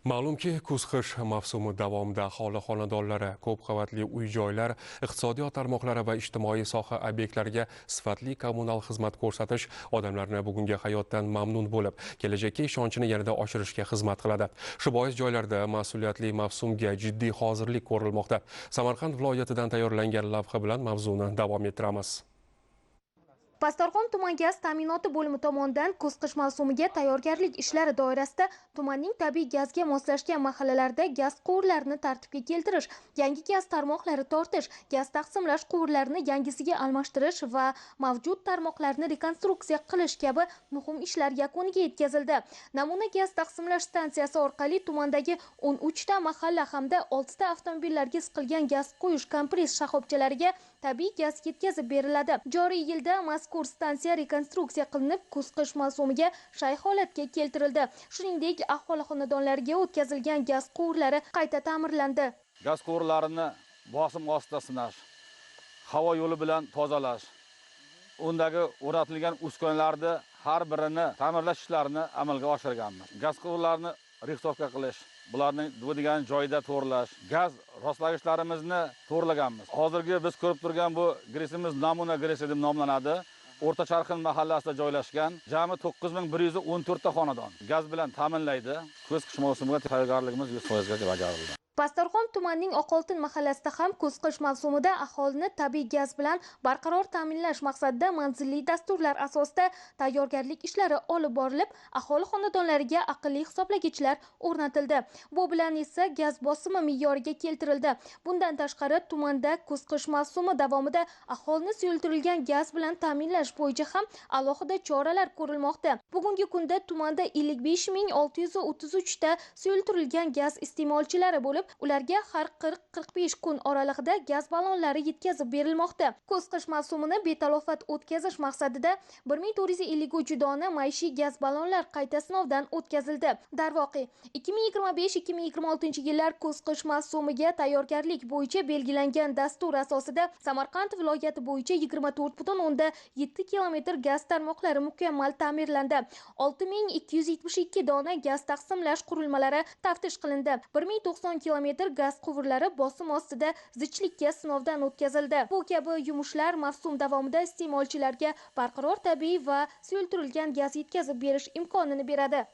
Ma'lumki, kuz-qish mavsumi davomida aholi xonadonlari, ko'p qavatli uy-joylar, iqtisodiyot tarmoqlari va ijtimoiy soha obyektlariga sifatli kommunal xizmat ko'rsatish odamlarni bugungi hayotdan mamnun bo'lib, kelajakka ishonchini yanada oshirishga xizmat qiladi. Shu bois joylarda mas'uliyatli mavsumga jiddiy hozirlik ko'rilmoqda. Samarqand viloyatidan tayyorlangan lavha bilan mavzuni davom ettiramiz. Pastdarg'om tuman gaz ta'minoti bo'limi tomonidan kuz-qish mavsumiga tayyorgarlik ishlari doirasida tumanning tabiiy gazga moslashgan mahallalarda gaz quvurlarini tartibga keltirish, yangi gaz tarmoqlari tortish, gaz taqsimlash quvurlarini yangisiga almashtirish va mavjud tarmoqlarni rekonstruksiya qilish kabi muhim ishlar yakuniga yetkazildi. Namuna gaz taqsimlash stansiyasi orqali tumandagi 13 ta mahalla hamda 6 ta avtomobillarga siqilgan gaz quyish kompress shoxobchalariga tabiiy gaz yetkazib beriladi. Joriy yilda mazkur stansiya rekonstruksiya qilinib, kuz-qish mavsumiga shay holatga keltirildi. Shuningdek, aholi xonadonlariga o'tkazilgan gaz quvurlari qayta ta'mirlandi. Gaz quvurlarini bosim ostida sinash, havo yo'li bilan tozalash, undagi o'rnatilgan uskunalarni har birini ta'mirlash ishlarini amalga oshirganmiz. Gaz quvurlarini rixsovka qilish, bularning degan joyida to'g'rilash, gaz rostlagichlarimizni to'g'rilaganmiz. Hozirgi biz ko'rib turgan bu gresimiz namuna gresi deb nomlanadi. O'rta Charxin mahallasida joylashgan jami 9114 ta xonadon gaz bilan ta'minlaydi. Kuz-qish mavsumiga tayyorgarligimiz 100% ga bajarildi. Pastdarg'om tumanining Oqoltin mahallasida ham kuz-qish mavsumida aholini tabiiy gaz bilan barqaror ta'minlash maqsadida manzilli dasturlar asosida tayyorgarlik ishlari olib borilib, aholi xonadonlariga aqlli hisoblagichlar o'rnatildi. Bu bilan esa gaz bosimi me'yoriga keltirildi. Bundan tashqari tumanda kuz-qish mavsumi davomida aholini suyultirilgan gaz bilan ta'minlash bo'yicha ham alohida choralar ko'rilmoqda. Bugungi kunda tumanda 55633 ta suyultirilgan gaz iste'molchilari bo'lib, ularga har 40-45 kun oralig'ida gaz ballonlari yetkazib berilmoqda. Kuz-qish mavsumini betalofat o'tkazish maqsadida 1453 dona maishiy gaz ballonlar qayta sinovdan o'tkazildi. Darvoqe, 2025-2026 yillar kuz-qish mavsumiga tayyorgarlik bo'yicha belgilangan dastur asosida Samarqand viloyati bo'yicha 24,7 kilometr gaz tarmoqlari mukammal ta'mirlandi. 6272 dona gaz taqsimlash qurilmalari taftish qilindi. 1090 kilometr gaz quvurlari bosim ostida zichlikka sinovdan o'tkazildi. Bu kabi yumushlar mavsum davomida iste'molchilarga barqaror tabiiy va suyultirilgan gaz yetkazib berish imkonini beradi.